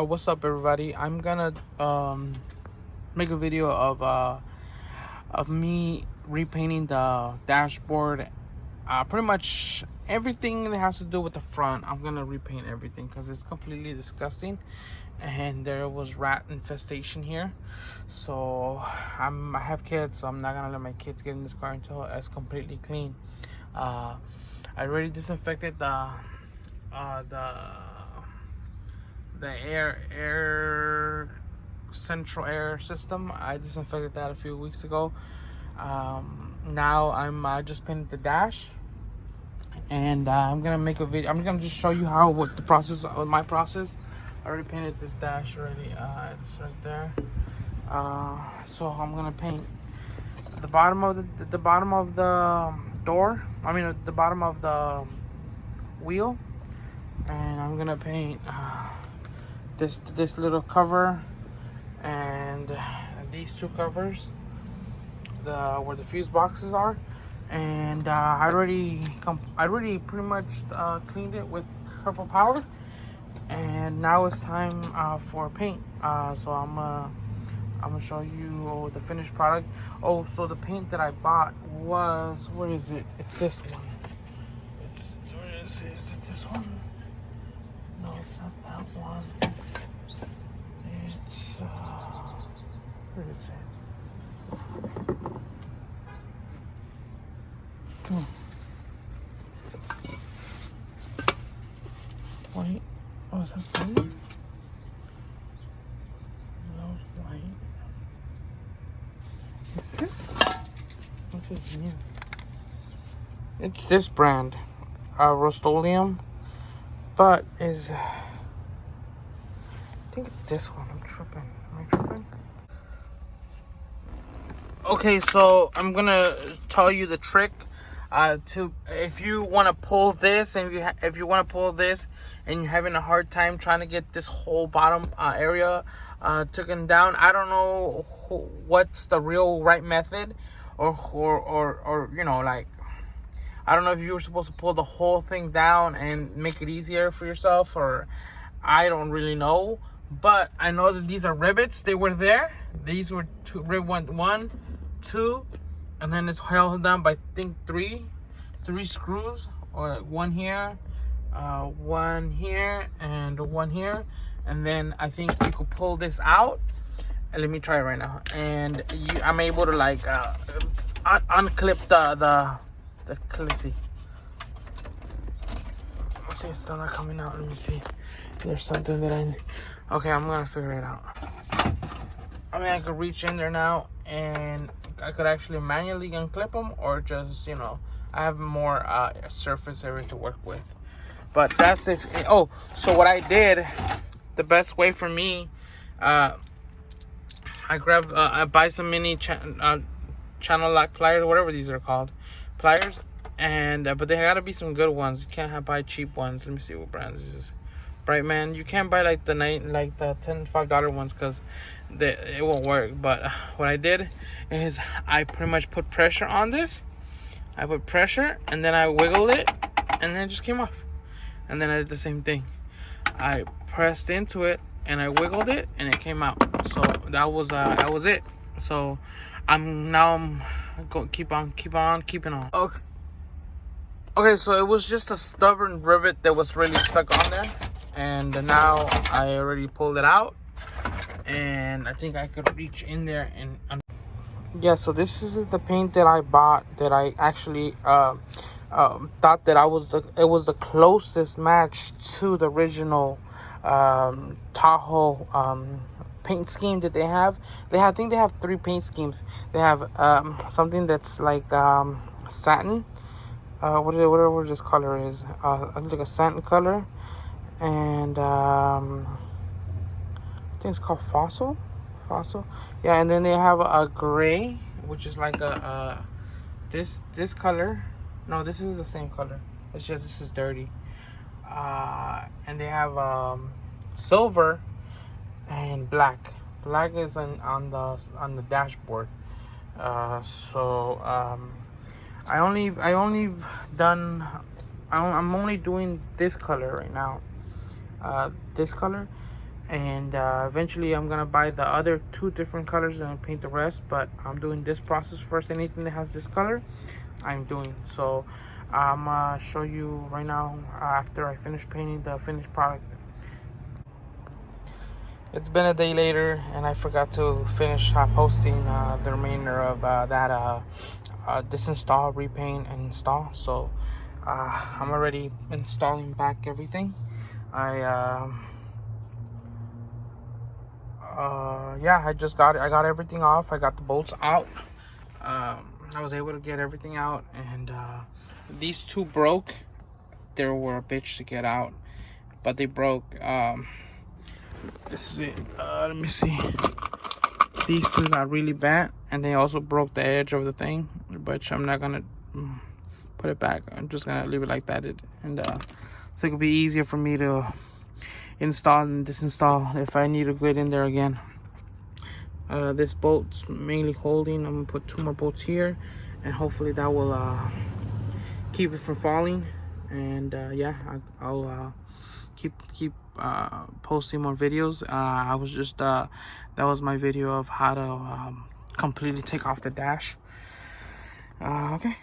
What's up, everybody? I'm gonna make a video of me repainting the dashboard. Pretty much everything that has to do with the front. I'm gonna repaint everything because it's completely disgusting, and there was rat infestation here. So I have kids, so I'm not gonna let my kids get in this car until it's completely clean. I already disinfected the air central air system. I disinfected that a few weeks ago. Now I just painted the dash, and I'm gonna make a video. I'm gonna just show you what the process, my process. I already painted this dash already. It's right there. So I'm gonna paint the bottom of the bottom of the door. I mean the bottom of the wheel, and I'm gonna paint this little cover and these two covers, where the fuse boxes are. And I already pretty much cleaned it with purple power, and now it's time for paint. So I'm gonna show you the finished product. Oh, so the paint that I bought was, where is it? It's this one. Where is it? Is it this one? No, it's not that one. It's where is it? White. Oh, is that blue? No, it's white. Is this? What's this new? It's this brand, Rust-Oleum, but I think it's this one. I'm tripping. Am I tripping? Okay, so I'm gonna tell you the trick. If you want to pull this, and if you want to pull this, and you're having a hard time trying to get this whole bottom area taken down, I don't know what's the real right method, or you know, like, I don't know if you were supposed to pull the whole thing down and make it easier for yourself, or I don't really know. But I know that these are rivets. They were there. These were one, two, and then it's held down by, I think, three screws, or one here, and one here, and then I think you could pull this out. And let me try it right now. And I'm able to like unclip the let's see. It's still not coming out. Let me see. There's something that okay, I'm gonna figure it out. I mean, I could reach in there now, and I could actually manually unclip them, or just, you know, I have more surface area to work with. But that's it. Oh, so what I did, the best way for me, I buy some mini channel lock pliers, whatever these are called, pliers, and but they gotta be some good ones. You can't buy cheap ones. Let me see what brand this is. Brightman. You can't buy like the $5 ones, because it won't work. But what I did is I pretty much put pressure on this. I put pressure, and then I wiggled it, and then it just came off. And then I did the same thing. I pressed into it, and I wiggled it, and it came out. So that was it. So I'm going to keep on keeping on. Okay, so it was just a stubborn rivet that was really stuck on there, and now I already pulled it out, and I think I could reach in there and yeah. So this is the paint that I bought, that I actually thought that it was the closest match to the original Tahoe paint scheme that they have. I think they have 3 paint schemes. They have something that's like satin. Whatever this color is, like a satin color, and I think it's called fossil. Yeah, and then they have a gray, which is like this color. No, this is the same color. It's just this is dirty. And they have silver and black. Black is on the dashboard. I'm only doing this color right now. This color, and eventually I'm gonna buy the other 2 different colors and paint the rest, but I'm doing this process first. Anything that has this color I'm doing. So I'm gonna show you right now after I finish painting the finished product. It's been a day later, and I forgot to finish posting the remainder of that disinstall, repaint, and install. So I'm already installing back everything. I just got it. I got everything off. I got the bolts out. I was able to get everything out, and these 2 broke. They were a bitch to get out, but they broke. This is it. Let me see. These 2 got really bad, and they also broke the edge of the thing, but I'm not gonna put it back. I'm just gonna leave it like that, so it'll be easier for me to install and disinstall if I need to get in there again. This bolt's mainly holding. I'm gonna put 2 more bolts here, and hopefully that will keep it from falling. And yeah, I'll keep posting more videos. I was just that was my video of how to completely take off the dash. Okay.